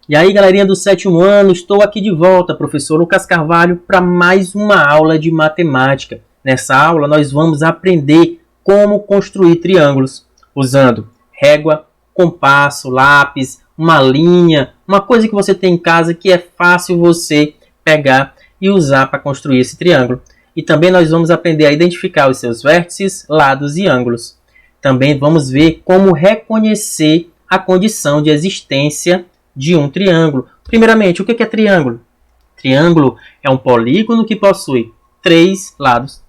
E aí, galerinha do 7º ano, estou aqui de volta, professor Lucas Carvalho, para mais uma aula de matemática. Nessa aula, nós vamos aprender como construir triângulos, usando régua, compasso, lápis, uma linha, uma coisa que você tem em casa que é fácil você pegar e usar para construir esse triângulo. E também nós vamos aprender a identificar os seus vértices, lados e ângulos. Também vamos ver como reconhecer a condição de existência de um triângulo. Primeiramente, o que é triângulo? Triângulo é um polígono que possui 3 lados,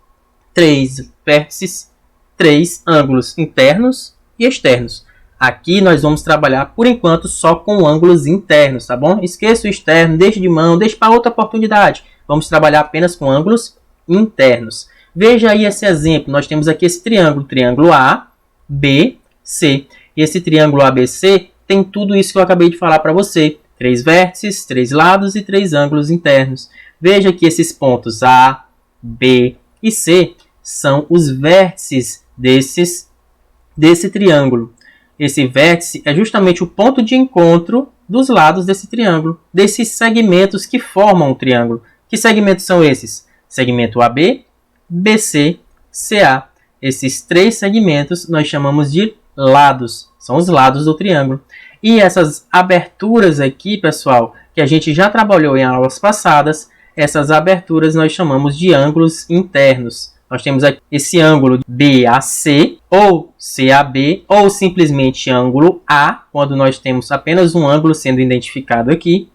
3 vértices, 3 ângulos internos e externos. Aqui nós vamos trabalhar, por enquanto, só com ângulos internos, tá bom? Esqueça o externo, deixe de mão, deixe para outra oportunidade. Vamos trabalhar apenas com ângulos internos. Veja aí esse exemplo. Nós temos aqui esse triângulo, triângulo A, B, C. E esse triângulo ABC tem tudo isso que eu acabei de falar para você. 3 vértices, 3 lados e 3 ângulos internos. Veja que esses pontos A, B e C são os vértices desse triângulo. Esse vértice é justamente o ponto de encontro dos lados desse triângulo, desses segmentos que formam o triângulo. Que segmentos são esses? Segmento AB, BC, CA. Esses 3 segmentos nós chamamos de lados. São os lados do triângulo. E essas aberturas aqui, pessoal, que a gente já trabalhou em aulas passadas, essas aberturas nós chamamos de ângulos internos. Nós temos aqui esse ângulo BAC, ou CAB, ou simplesmente ângulo A, quando nós temos apenas um ângulo sendo identificado aqui.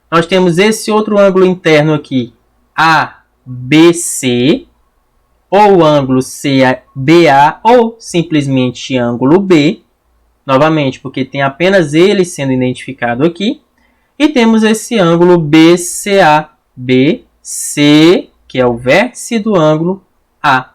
Nós temos esse outro ângulo interno aqui, ABC, ou ângulo CBA, ou simplesmente ângulo B. Novamente, porque tem apenas ele sendo identificado aqui. E temos esse ângulo BCA, BC, que é o vértice do ângulo A.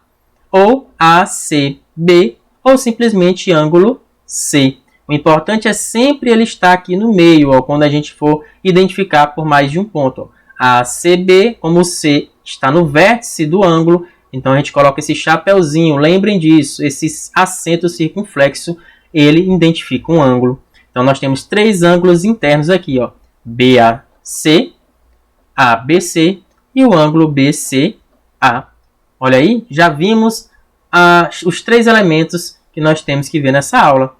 Ou ACB, ou simplesmente ângulo C. O importante é sempre ele estar aqui no meio, ó, quando a gente for identificar por mais de um ponto. Ó. ACB, como o C está no vértice do ângulo, então a gente coloca esse chapeuzinho. Lembrem disso, esse acento circunflexo, ele identifica um ângulo. Então, nós temos 3 ângulos internos aqui, ó, BAC, ABC e o ângulo BCA. Olha aí, já vimos os 3 elementos que nós temos que ver nessa aula.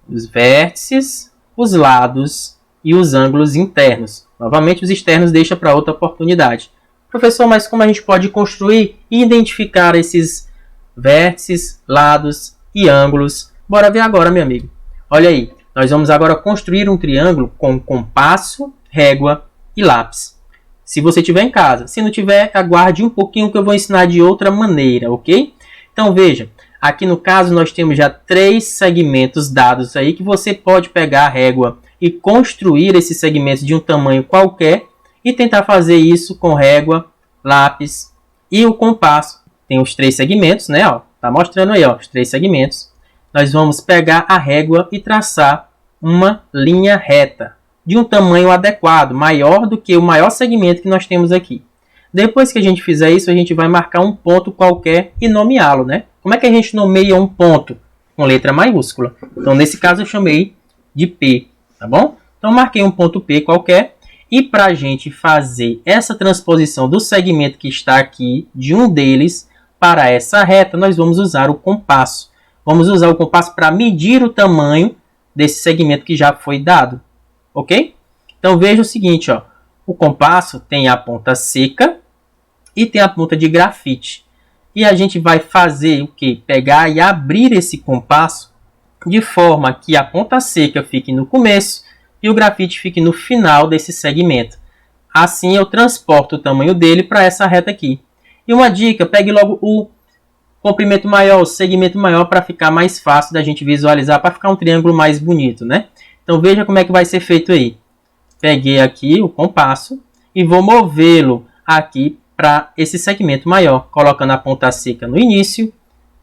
Os vértices, os lados e os ângulos internos. Novamente, os externos deixa para outra oportunidade. Professor, mas como a gente pode construir e identificar esses vértices, lados e ângulos? Bora ver agora, meu amigo. Olha aí, nós vamos agora construir um triângulo com compasso, régua e lápis. Se você tiver em casa. Se não tiver, aguarde um pouquinho que eu vou ensinar de outra maneira, ok? Então, veja. Aqui no caso, nós temos já 3 segmentos dados aí que você pode pegar a régua e construir esses segmentos de um tamanho qualquer e tentar fazer isso com régua, lápis e o compasso. Tem os 3 segmentos, né? Ó, tá mostrando aí, ó, os 3 segmentos. Nós vamos pegar a régua e traçar uma linha reta de um tamanho adequado, maior do que o maior segmento que nós temos aqui. Depois que a gente fizer isso, a gente vai marcar um ponto qualquer e nomeá-lo, né? Como é que a gente nomeia um ponto? Com letra maiúscula. Então, nesse caso, eu chamei de P, tá bom? Então, marquei um ponto P qualquer. E para a gente fazer essa transposição do segmento que está aqui, de um deles, para essa reta, nós vamos usar o compasso. Vamos usar o compasso para medir o tamanho desse segmento que já foi dado. Ok? Então, veja o seguinte, ó. O compasso tem a ponta seca e tem a ponta de grafite. E a gente vai fazer o quê? Pegar e abrir esse compasso de forma que a ponta seca fique no começo e o grafite fique no final desse segmento. Assim, eu transporto o tamanho dele para essa reta aqui. E uma dica, pegue logo o comprimento maior, o segmento maior, para ficar mais fácil da gente visualizar, para ficar um triângulo mais bonito, né? Então, veja como é que vai ser feito aí. Peguei aqui o compasso e vou movê-lo aqui para esse segmento maior, colocando a ponta seca no início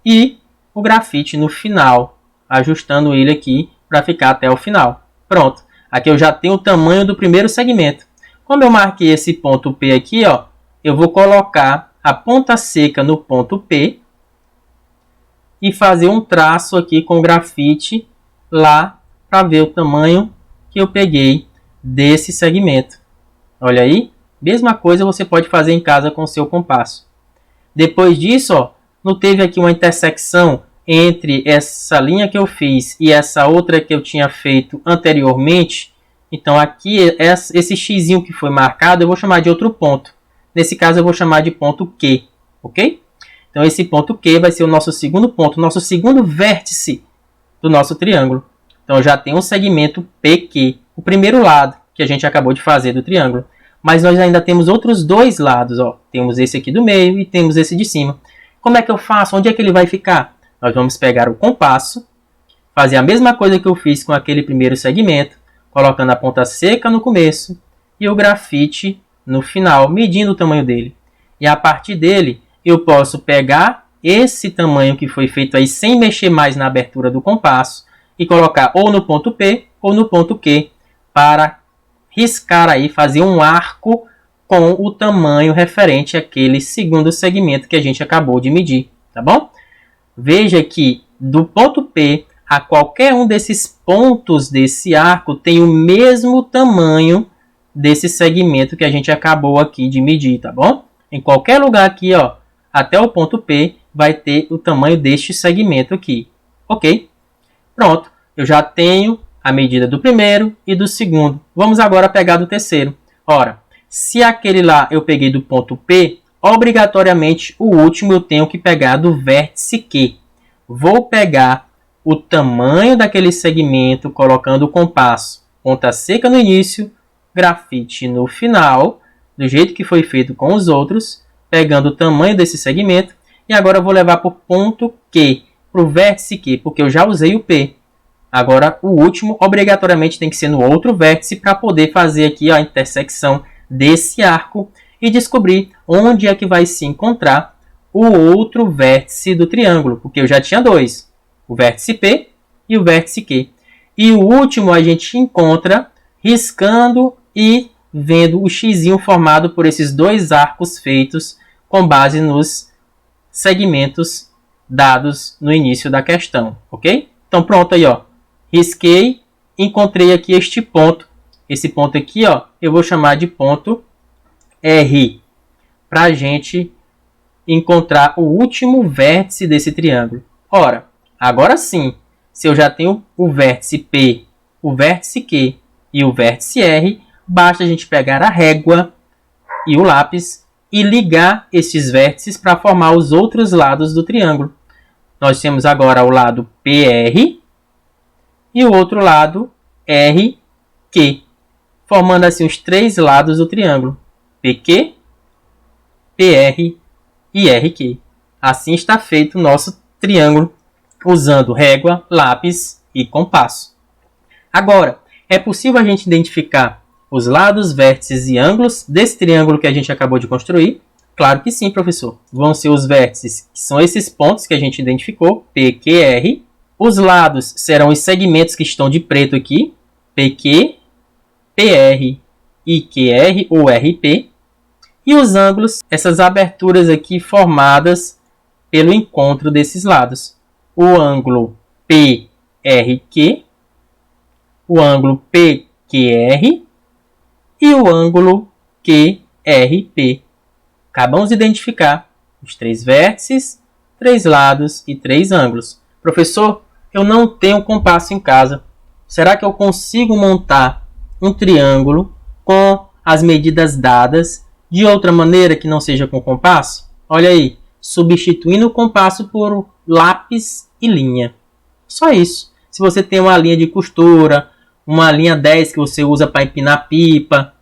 e o grafite no final, ajustando ele aqui para ficar até o final. Pronto, aqui eu já tenho o tamanho do primeiro segmento. Como eu marquei esse ponto P aqui, ó, eu vou colocar a ponta seca no ponto P e fazer um traço aqui com grafite lá para ver o tamanho que eu peguei desse segmento. Olha aí, mesma coisa você pode fazer em casa com o seu compasso. Depois disso, ó, não teve aqui uma intersecção entre essa linha que eu fiz e essa outra que eu tinha feito anteriormente? Então aqui, esse xizinho que foi marcado, eu vou chamar de outro ponto. Nesse caso, eu vou chamar de ponto Q, ok? Então esse ponto Q vai ser o nosso segundo ponto, nosso segundo vértice do nosso triângulo. Então já tem um segmento PQ, o primeiro lado que a gente acabou de fazer do triângulo. Mas nós ainda temos outros dois lados, ó. Temos esse aqui do meio e temos esse de cima. Como é que eu faço? Onde é que ele vai ficar? Nós vamos pegar o compasso, fazer a mesma coisa que eu fiz com aquele primeiro segmento, colocando a ponta seca no começo e o grafite no final, medindo o tamanho dele. E a partir dele, eu posso pegar esse tamanho que foi feito aí sem mexer mais na abertura do compasso e colocar ou no ponto P ou no ponto Q para riscar aí, fazer um arco com o tamanho referente àquele segundo segmento que a gente acabou de medir, tá bom? Veja que do ponto P a qualquer um desses pontos desse arco tem o mesmo tamanho desse segmento que a gente acabou aqui de medir, tá bom? Em qualquer lugar aqui, ó, até o ponto P vai ter o tamanho deste segmento aqui, ok? Pronto, eu já tenho a medida do primeiro e do segundo. Vamos agora pegar do terceiro. Ora, se aquele lá eu peguei do ponto P, obrigatoriamente o último eu tenho que pegar do vértice Q. Vou pegar o tamanho daquele segmento, colocando o compasso ponta seca no início, grafite no final, do jeito que foi feito com os outros, pegando o tamanho desse segmento, e agora eu vou levar para o ponto Q, para o vértice Q, porque eu já usei o P. Agora, o último, obrigatoriamente, tem que ser no outro vértice para poder fazer aqui a intersecção desse arco e descobrir onde é que vai se encontrar o outro vértice do triângulo, porque eu já tinha dois, o vértice P e o vértice Q. E o último a gente encontra riscando e vendo o xizinho formado por esses dois arcos feitos com base nos segmentos dados no início da questão, ok? Então pronto aí, ó. Risquei, encontrei aqui este ponto. Esse ponto aqui, ó, eu vou chamar de ponto R, para a gente encontrar o último vértice desse triângulo. Ora, agora sim, se eu já tenho o vértice P, o vértice Q e o vértice R, basta a gente pegar a régua e o lápis e ligar esses vértices para formar os outros lados do triângulo. Nós temos agora o lado PR e o outro lado RQ, formando assim os três lados do triângulo, PQ, PR e RQ. Assim está feito o nosso triângulo, usando régua, lápis e compasso. Agora, é possível a gente identificar os lados, vértices e ângulos desse triângulo que a gente acabou de construir? Claro que sim, professor. Vão ser os vértices, que são esses pontos que a gente identificou, PQR. Os lados serão os segmentos que estão de preto aqui, PQ, PR e QR ou RP. E os ângulos, essas aberturas aqui formadas pelo encontro desses lados. O ângulo PRQ, o ângulo PQR e o ângulo QRP. Acabamos de identificar os três vértices, três lados e três ângulos. Professor, eu não tenho compasso em casa. Será que eu consigo montar um triângulo com as medidas dadas de outra maneira que não seja com compasso? Olha aí, substituindo o compasso por lápis e linha. Só isso. Se você tem uma linha de costura, uma linha 10 que você usa para empinar pipa,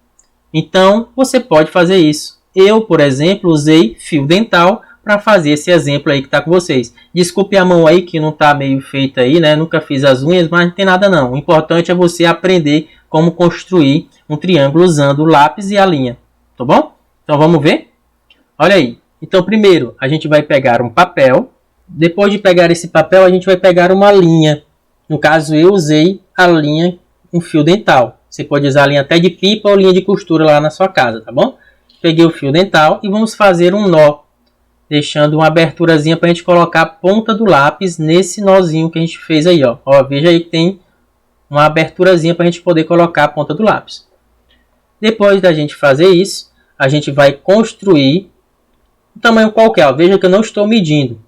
então você pode fazer isso. Eu, por exemplo, usei fio dental para fazer esse exemplo aí que está com vocês. Desculpe a mão aí que não está meio feita aí, né? Nunca fiz as unhas, mas não tem nada não. O importante é você aprender como construir um triângulo usando o lápis e a linha. Tá bom? Então vamos ver? Olha aí. Então primeiro a gente vai pegar um papel. Depois de pegar esse papel a gente vai pegar uma linha. No caso eu usei a linha, um fio dental. Você pode usar a linha até de pipa ou linha de costura lá na sua casa, tá bom? Peguei o fio dental e vamos fazer um nó, deixando uma aberturazinha para a gente colocar a ponta do lápis nesse nozinho que a gente fez aí, ó. Ó, veja aí que tem uma aberturazinha para a gente poder colocar a ponta do lápis. Depois da gente fazer isso, a gente vai construir o tamanho qualquer. Ó. Veja que eu não estou medindo.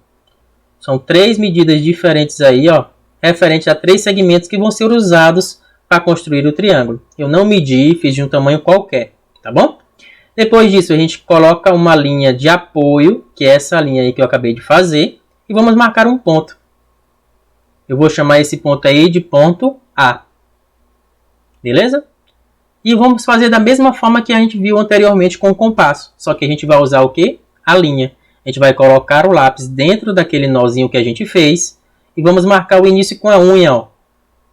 São 3 medidas diferentes aí, ó, referente a 3 segmentos que vão ser usados para construir o triângulo. Eu não medi, fiz de um tamanho qualquer, tá bom? Depois disso, a gente coloca uma linha de apoio, que é essa linha aí que eu acabei de fazer, e vamos marcar um ponto. Eu vou chamar esse ponto aí de ponto A. Beleza? E vamos fazer da mesma forma que a gente viu anteriormente com o compasso. Só que a gente vai usar o quê? A linha. A gente vai colocar o lápis dentro daquele nozinho que a gente fez. E vamos marcar o início com a unha. Ó.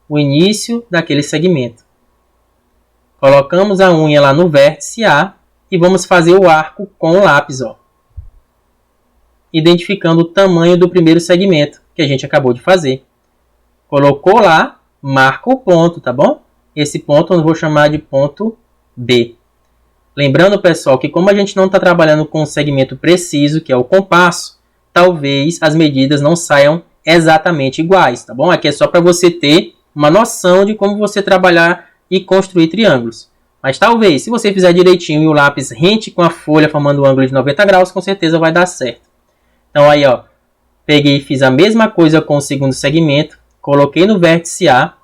O início daquele segmento. Colocamos a unha lá no vértice A. E vamos fazer o arco com o lápis. Ó. Identificando o tamanho do primeiro segmento que a gente acabou de fazer. Colocou lá, marca o ponto, tá bom? Esse ponto eu vou chamar de ponto B. Lembrando, pessoal, que como a gente não está trabalhando com um segmento preciso, que é o compasso, talvez as medidas não saiam exatamente iguais, tá bom? Aqui é só para você ter uma noção de como você trabalhar e construir triângulos. Mas talvez, se você fizer direitinho e o lápis rente com a folha formando um ângulo de 90 graus, com certeza vai dar certo. Então aí, ó, peguei e fiz a mesma coisa com o segundo segmento, coloquei no vértice A,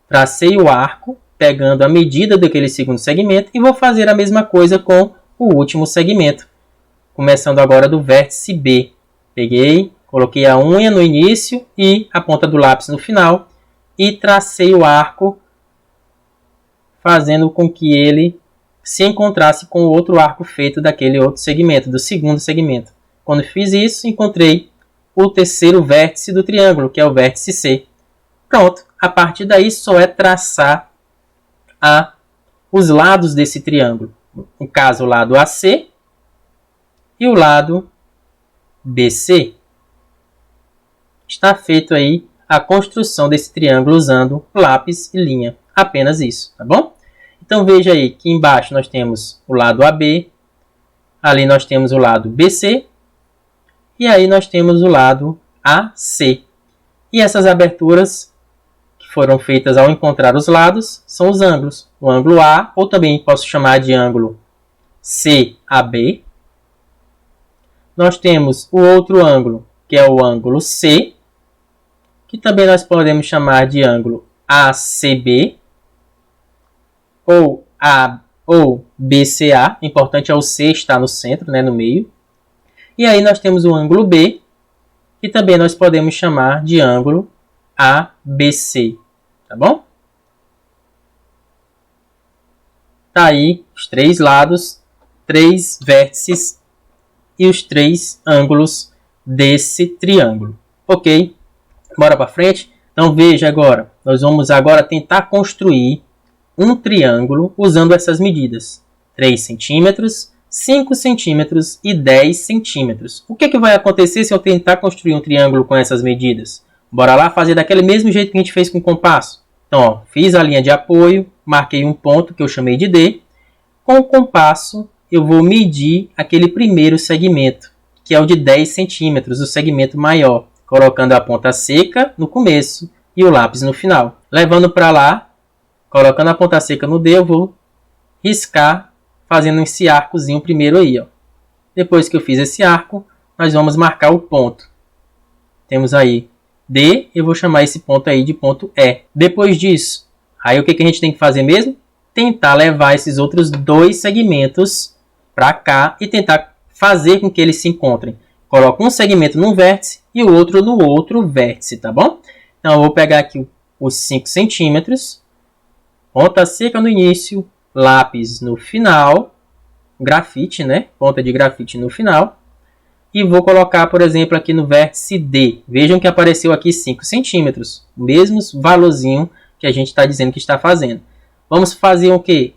tracei o arco, pegando a medida daquele segundo segmento e vou fazer a mesma coisa com o último segmento. Começando agora do vértice B. Peguei, coloquei a unha no início e a ponta do lápis no final e tracei o arco, fazendo com que ele se encontrasse com o outro arco feito daquele outro segmento, do segundo segmento. Quando fiz isso, encontrei o terceiro vértice do triângulo, que é o vértice C. Pronto, a partir daí só é traçar os lados desse triângulo. No caso, o lado AC e o lado BC. Está feito aí a construção desse triângulo usando lápis e linha. Apenas isso, tá bom? Então veja aí que embaixo nós temos o lado AB, ali nós temos o lado BC e aí nós temos o lado AC. E essas aberturas foram feitas ao encontrar os lados, são os ângulos. O ângulo A, ou também posso chamar de ângulo CAB. Nós temos o outro ângulo, que é o ângulo C, que também nós podemos chamar de ângulo ACB, ou BCA. O importante é o C estar no centro, né, no meio. E aí nós temos o ângulo B, que também nós podemos chamar de ângulo ABC, tá bom? Tá aí os 3 lados, 3 vértices e os 3 ângulos desse triângulo, ok? Bora para frente? Então veja agora, nós vamos agora tentar construir um triângulo usando essas medidas, 3 centímetros, 5 centímetros e 10 centímetros. O que vai acontecer se eu tentar construir um triângulo com essas medidas? Bora lá fazer daquele mesmo jeito que a gente fez com o compasso. Então, ó, fiz a linha de apoio, marquei um ponto que eu chamei de D. Com o compasso, eu vou medir aquele primeiro segmento, que é o de 10 centímetros, o segmento maior, colocando a ponta seca no começo e o lápis no final. Levando para lá, colocando a ponta seca no D, eu vou riscar, fazendo esse arcozinho primeiro aí. Ó. Depois que eu fiz esse arco, nós vamos marcar o ponto. Temos aí D, eu vou chamar esse ponto aí de ponto E. Depois disso, aí o que a gente tem que fazer mesmo? Tentar levar esses outros 2 segmentos para cá e tentar fazer com que eles se encontrem. Coloco um segmento num vértice e o outro no outro vértice, tá bom? Então eu vou pegar aqui os 5 centímetros, ponta seca no início, lápis no final, grafite, né? Ponta de grafite no final. E vou colocar, por exemplo, aqui no vértice D. Vejam que apareceu aqui 5 centímetros. O mesmo valorzinho que a gente está dizendo que está fazendo. Vamos fazer o quê?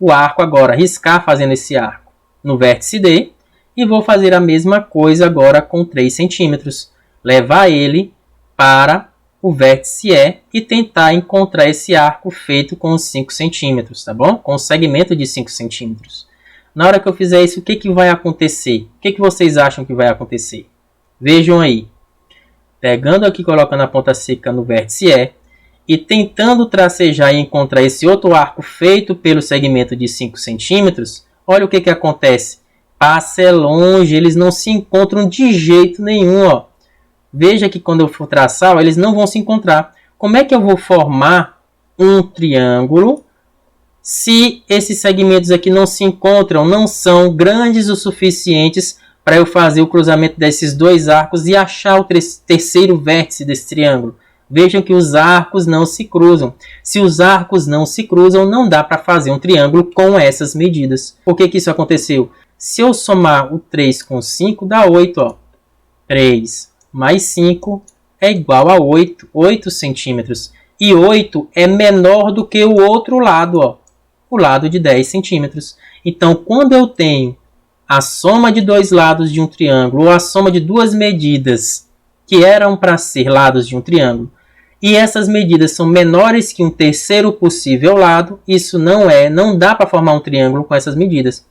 O arco agora, riscar fazendo esse arco no vértice D. E vou fazer a mesma coisa agora com 3 centímetros. Levar ele para o vértice E e tentar encontrar esse arco feito com os 5 centímetros, tá bom? Com o segmento de 5 centímetros. Na hora que eu fizer isso, o que vai acontecer? O que vocês acham que vai acontecer? Vejam aí. Pegando aqui, colocando a ponta seca no vértice E e tentando tracejar e encontrar esse outro arco feito pelo segmento de 5 centímetros, olha o que acontece. Passa longe, eles não se encontram de jeito nenhum. Ó. Veja que quando eu for traçar, ó, eles não vão se encontrar. Como é que eu vou formar um triângulo se esses segmentos aqui não se encontram, não são grandes o suficientes para eu fazer o cruzamento desses dois arcos e achar o terceiro vértice desse triângulo? Vejam que os arcos não se cruzam. Se os arcos não se cruzam, não dá para fazer um triângulo com essas medidas. Por que isso aconteceu? Se eu somar o 3 com 5, dá 8. Ó. 3 mais 5 é igual a 8. 8 centímetros. E 8 é menor do que o outro lado, ó, o lado de 10 centímetros. Então, quando eu tenho a soma de dois lados de um triângulo, ou a soma de duas medidas que eram para ser lados de um triângulo, e essas medidas são menores que um terceiro possível lado, isso não dá para formar um triângulo com essas medidas.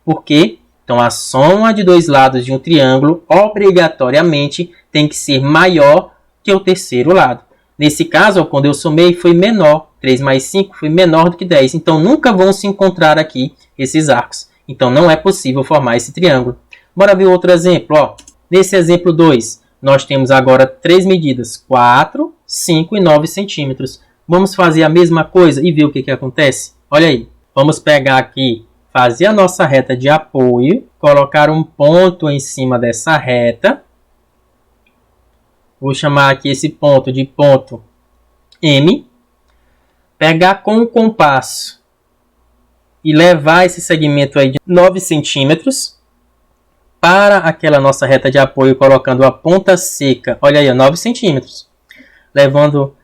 Por quê? Então, a soma de dois lados de um triângulo, obrigatoriamente, tem que ser maior que o terceiro lado. Nesse caso, ó, quando eu somei, foi menor. 3 mais 5 foi menor do que 10. Então, nunca vão se encontrar aqui esses arcos. Então, não é possível formar esse triângulo. Bora ver outro exemplo. Ó. Nesse exemplo 2, nós temos agora três medidas. 4, 5 e 9 centímetros. Vamos fazer a mesma coisa e ver o que acontece? Olha aí. Vamos pegar aqui, fazer a nossa reta de apoio. Colocar um ponto em cima dessa reta. Vou chamar aqui esse ponto de ponto M. Pegar com o compasso e levar esse segmento aí de 9 centímetros para aquela nossa reta de apoio, colocando a ponta seca, olha aí, 9 centímetros. Levando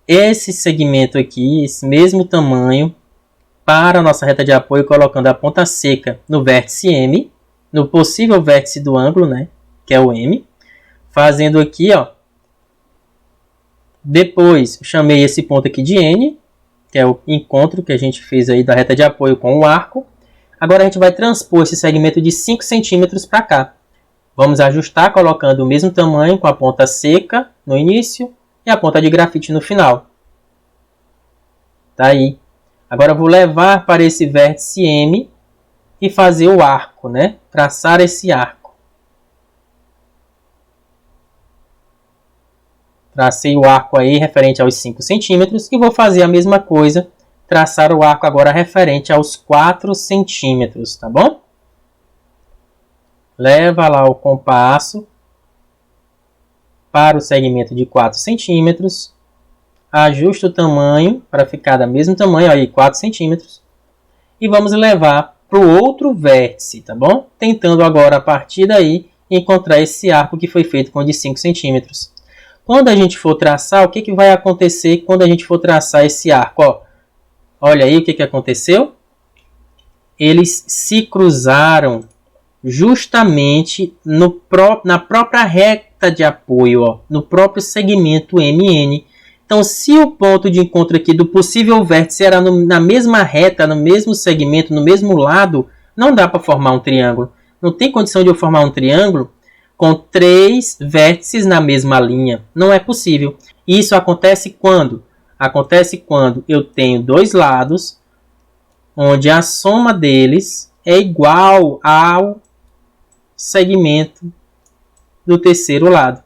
esse segmento aqui, esse mesmo tamanho, para a nossa reta de apoio, colocando a ponta seca no vértice M, no possível vértice do ângulo, né, que é o M. Fazendo aqui, ó. Depois, chamei esse ponto aqui de N, que é o encontro que a gente fez aí da reta de apoio com o arco. Agora a gente vai transpor esse segmento de 5 centímetros para cá. Vamos ajustar colocando o mesmo tamanho com a ponta seca no início e a ponta de grafite no final. Tá aí. Agora eu vou levar para esse vértice M e fazer o arco, né? Traçar esse arco. Tracei o arco aí referente aos 5 centímetros e vou fazer a mesma coisa, traçar o arco agora referente aos 4 centímetros, tá bom? Leva lá o compasso para o segmento de 4 centímetros, ajusta o tamanho para ficar do mesmo tamanho, aí 4 centímetros, e vamos levar para o outro vértice, tá bom? Tentando agora, a partir daí, encontrar esse arco que foi feito com o de 5 centímetros. Quando a gente for traçar, o que vai acontecer quando a gente for traçar esse arco? Ó, olha aí o que aconteceu. Eles se cruzaram justamente na própria reta de apoio, ó, no próprio segmento MN. Então, se o ponto de encontro aqui do possível vértice era na mesma reta, no mesmo segmento, no mesmo lado, não dá para formar um triângulo. Não tem condição de eu formar um triângulo com 3 vértices na mesma linha. Não é possível. Isso acontece quando? Acontece quando eu tenho dois lados, onde a soma deles é igual ao segmento do terceiro lado.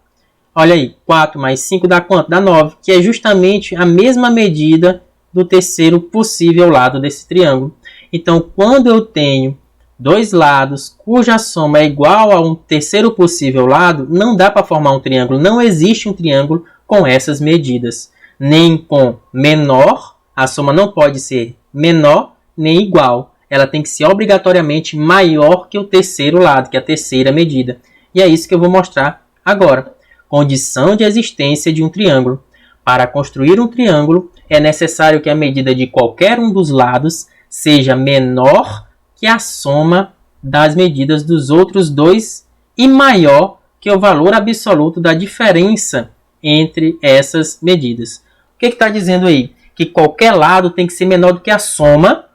Olha aí, 4 mais 5 dá quanto? Dá 9, que é justamente a mesma medida do terceiro possível lado desse triângulo. Então, quando eu tenho dois lados cuja soma é igual a um terceiro possível lado, não dá para formar um triângulo. Não existe um triângulo com essas medidas. Nem com menor, a soma não pode ser menor, nem igual. Ela tem que ser obrigatoriamente maior que o terceiro lado, que é a terceira medida. E é isso que eu vou mostrar agora. Condição de existência de um triângulo. Para construir um triângulo, é necessário que a medida de qualquer um dos lados seja menor que a soma das medidas dos outros dois e maior que o valor absoluto da diferença entre essas medidas. O que está dizendo aí? Que qualquer lado tem que ser menor do que a soma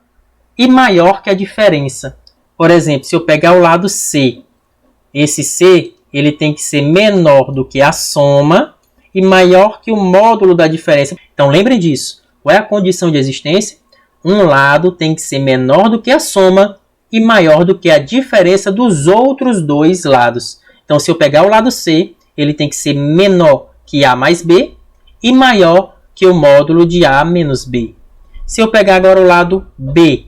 e maior que a diferença. Por exemplo, se eu pegar o lado C, esse C ele tem que ser menor do que a soma e maior que o módulo da diferença. Então lembrem disso. Qual é a condição de existência? Um lado tem que ser menor do que a soma e maior do que a diferença dos outros dois lados. Então se eu pegar o lado C, ele tem que ser menor que A mais B e maior que o módulo de A menos B. Se eu pegar agora o lado B,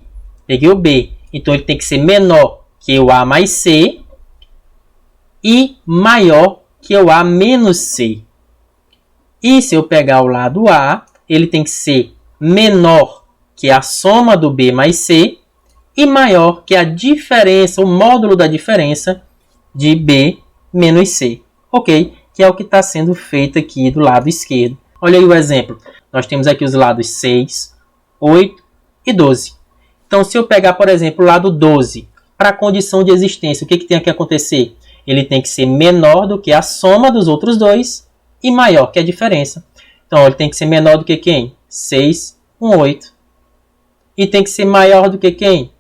peguei o B, então ele tem que ser menor que o A mais C e maior que o A menos C. E se eu pegar o lado A, ele tem que ser menor que a soma do B mais C e maior que a diferença, o módulo da diferença de B menos C. Ok? Que é o que está sendo feito aqui do lado esquerdo. Olha aí o exemplo. Nós temos aqui os lados 6, 8 e 12. Então, se eu pegar, por exemplo, o lado 12, para a condição de existência, o que tem que acontecer? Ele tem que ser menor do que a soma dos outros dois e maior que a diferença. Então, ele tem que ser menor do que quem? 6, 8. E tem que ser maior do que quem?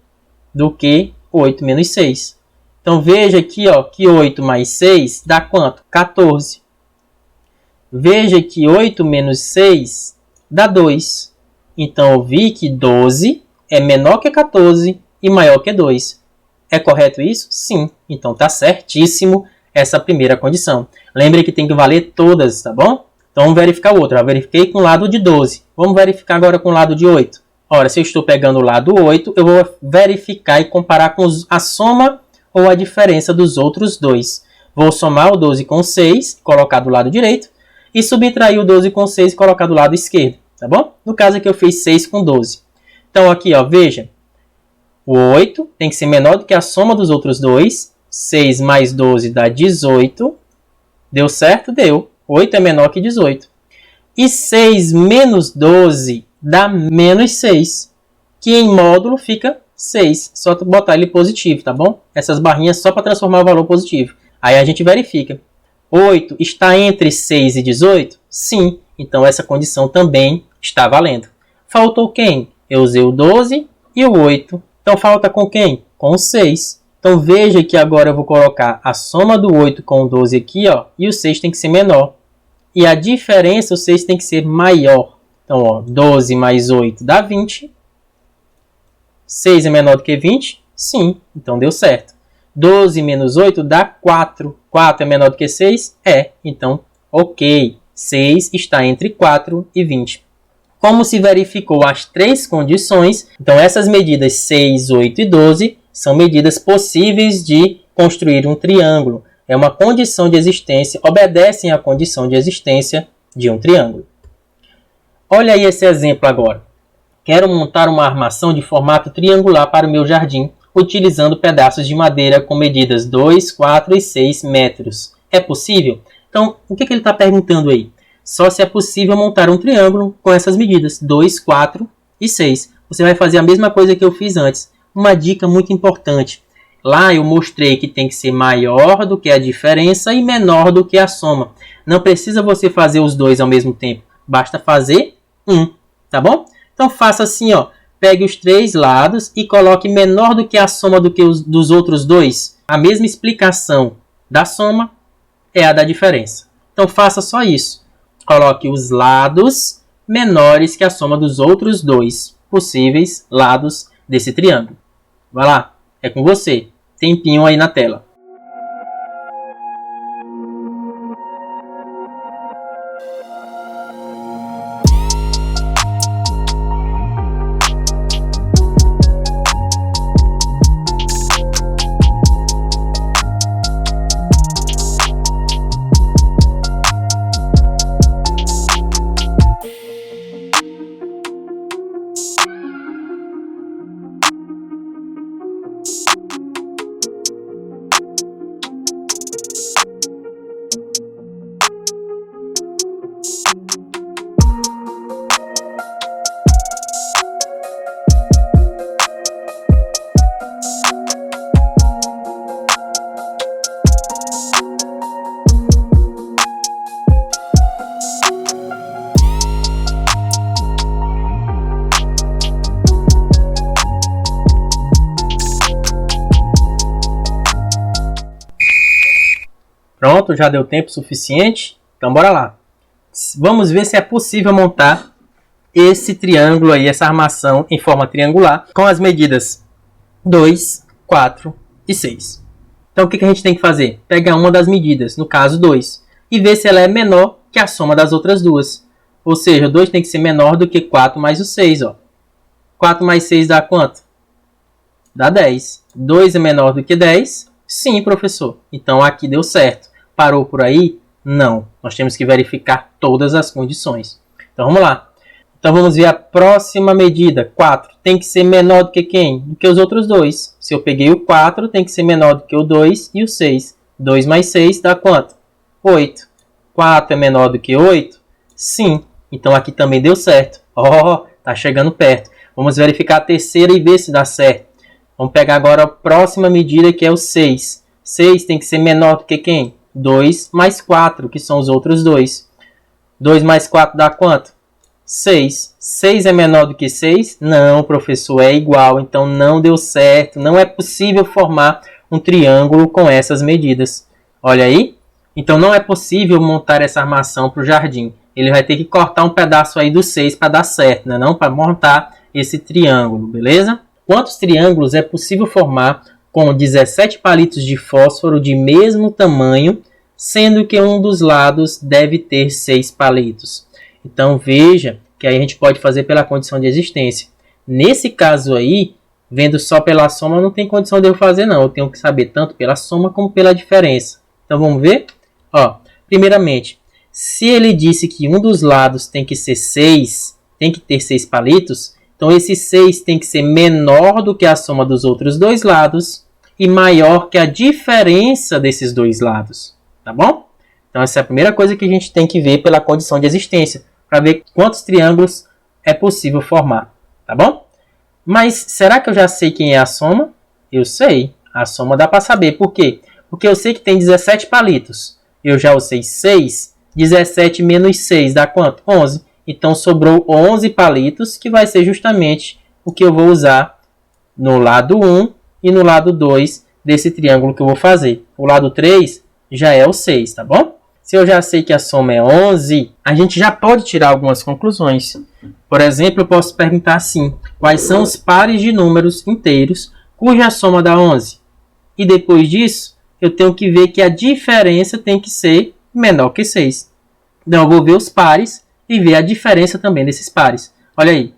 Do que 8 menos 6. Então, veja aqui ó, que 8 mais 6 dá quanto? 14. Veja que 8 menos 6 dá 2. Então, eu vi que 12 é menor que 14 e maior que 2. É correto isso? Sim. Então, está certíssimo essa primeira condição. Lembre que tem que valer todas, tá bom? Então, vamos verificar o outro. Eu verifiquei com o lado de 12. Vamos verificar agora com o lado de 8. Ora, se eu estou pegando o lado 8, eu vou verificar e comparar com a soma ou a diferença dos outros dois. Vou somar o 12 com 6, colocar do lado direito, e subtrair o 12 com 6 e colocar do lado esquerdo. Tá bom? No caso aqui eu fiz 6 com 12. Então aqui, ó, veja. O 8 tem que ser menor do que a soma dos outros dois. 6 mais 12 dá 18. Deu certo? Deu. 8 é menor que 18. E 6 menos 12 dá menos 6. Que em módulo fica 6. Só botar ele positivo, tá bom? Essas barrinhas só para transformar o valor positivo. Aí a gente verifica. 8 está entre 6 e 18? Sim. Então essa condição também está valendo. Faltou quem? Eu usei o 12 e o 8. Então falta com quem? Com o 6. Então veja que agora eu vou colocar a soma do 8 com o 12 aqui, ó, e o 6 tem que ser menor. E a diferença, o 6 tem que ser maior. Então, ó, 12 mais 8 dá 20. 6 é menor do que 20? Sim, então deu certo. 12 menos 8 dá 4. 4 é menor do que 6? É, então, ok. 6 está entre 4 e 20. Como se verificou as três condições, então essas medidas 6, 8 e 12 são medidas possíveis de construir um triângulo. É uma condição de existência, obedecem à condição de existência de um triângulo. Olha aí esse exemplo agora. Quero montar uma armação de formato triangular para o meu jardim, utilizando pedaços de madeira com medidas 2, 4 e 6 metros. É possível? Então, o que ele está perguntando aí? Só se é possível montar um triângulo com essas medidas 2, 4 e 6. Você vai fazer a mesma coisa que eu fiz antes. Uma dica muito importante. Lá eu mostrei que tem que ser maior do que a diferença e menor do que a soma. Não precisa você fazer os dois ao mesmo tempo. Basta fazer um, tá bom? Então faça assim, ó. Pegue os três lados e coloque menor do que a soma dos outros dois. A mesma explicação da soma é a da diferença. Então faça só isso. Coloque os lados menores que a soma dos outros dois possíveis lados desse triângulo. Vai lá, é com você. Tempinho aí na tela. Pronto, já deu tempo suficiente? Então bora lá. Vamos ver se é possível montar esse triângulo aí, essa armação em forma triangular, com as medidas 2, 4 e 6. Então o que a gente tem que fazer? Pegar uma das medidas, no caso 2, e ver se ela é menor que a soma das outras duas. Ou seja, 2 tem que ser menor do que 4 mais o 6. Ó. 4 mais 6 dá quanto? Dá 10. 2 é menor do que 10? Sim, professor. Então aqui deu certo. Parou por aí? Não. Nós temos que verificar todas as condições. Então vamos lá. Então vamos ver a próxima medida. 4 tem que ser menor do que quem? Do que os outros dois. Se eu peguei o 4, tem que ser menor do que o 2 e o 6. 2 mais 6 dá quanto? 8. 4 é menor do que 8? Sim. Então aqui também deu certo. Ó, tá chegando perto. Vamos verificar a terceira e ver se dá certo. Vamos pegar agora a próxima medida, que é o 6. 6 tem que ser menor do que quem? 2 mais 4, que são os outros dois. 2 mais 4 dá quanto? 6. 6 é menor do que 6? Não, professor, é igual. Então não deu certo. Não é possível formar um triângulo com essas medidas. Olha aí. Então não é possível montar essa armação para o jardim. Ele vai ter que cortar um pedaço aí do 6 para dar certo, né? Não para montar esse triângulo, beleza? Quantos triângulos é possível formar com 17 palitos de fósforo de mesmo tamanho, sendo que um dos lados deve ter 6 palitos? Então veja que aí a gente pode fazer pela condição de existência. Nesse caso aí, vendo só pela soma, não tem condição de eu fazer não. Eu tenho que saber tanto pela soma como pela diferença. Então vamos ver? Ó, primeiramente, se ele disse que um dos lados tem que ser 6, tem que ter 6 palitos, então esse 6 tem que ser menor do que a soma dos outros dois lados e maior que a diferença desses dois lados. Tá bom? Então essa é a primeira coisa que a gente tem que ver pela condição de existência, para ver quantos triângulos é possível formar. Tá bom? Mas será que eu já sei quem é a soma? Eu sei. A soma dá para saber. Por quê? Porque eu sei que tem 17 palitos. Eu já usei 6. 17 menos 6 dá quanto? 11. Então sobrou 11 palitos, que vai ser justamente o que eu vou usar no lado 1 e no lado 2 desse triângulo que eu vou fazer. O lado 3 já é o 6, tá bom? Se eu já sei que a soma é 11, a gente já pode tirar algumas conclusões. Por exemplo, eu posso perguntar assim: quais são os pares de números inteiros cuja soma dá 11? E depois disso, eu tenho que ver que a diferença tem que ser menor que 6. Então, eu vou ver os pares e ver a diferença também desses pares. Olha aí.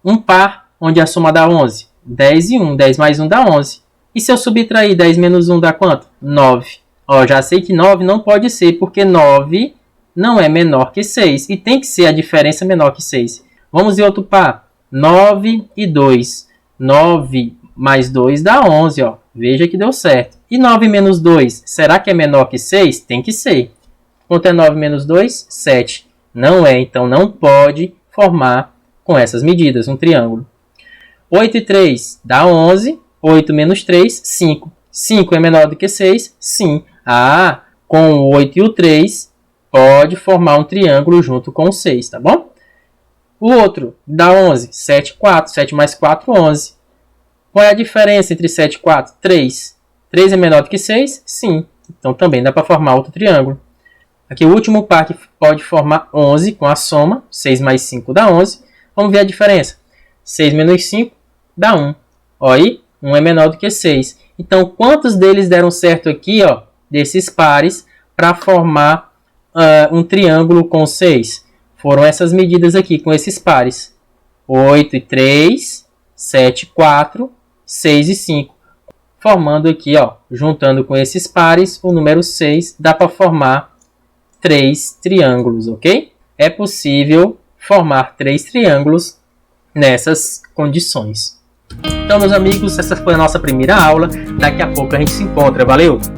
Um par onde a soma dá 11. 10 e 1. 10 mais 1 dá 11. E se eu subtrair 10 menos 1 dá quanto? 9. Ó, já sei que 9 não pode ser, porque 9 não é menor que 6. E tem que ser a diferença menor que 6. Vamos ver outro par. 9 e 2. 9 mais 2 dá 11. Ó. Veja que deu certo. E 9 menos 2, será que é menor que 6? Tem que ser. Quanto é 9 menos 2? 7. Não é, então não pode formar com essas medidas um triângulo. 8 e 3 dá 11. 8 menos 3, 5. 5 é menor do que 6? Sim. Ah, com o 8 e o 3 pode formar um triângulo junto com o 6, tá bom? O outro dá 11. 7 e 4. 7 mais 4, 11. Qual é a diferença entre 7 e 4? 3. 3 é menor do que 6? Sim. Então também dá para formar outro triângulo. Aqui o último par que pode formar 11 com a soma. 6 mais 5 dá 11. Vamos ver a diferença. 6 menos 5 dá 1. Olha aí, 1 é menor do que 6. Então quantos deles deram certo aqui, ó, desses pares, para formar um triângulo com 6? Foram essas medidas aqui, com esses pares. 8 e 3, 7 e 4, 6 e 5. Formando aqui, ó, juntando com esses pares, o número 6, dá para formar 3 triângulos, ok? É possível formar 3 triângulos nessas condições. Então, meus amigos, essa foi a nossa primeira aula. Daqui a pouco a gente se encontra. Valeu!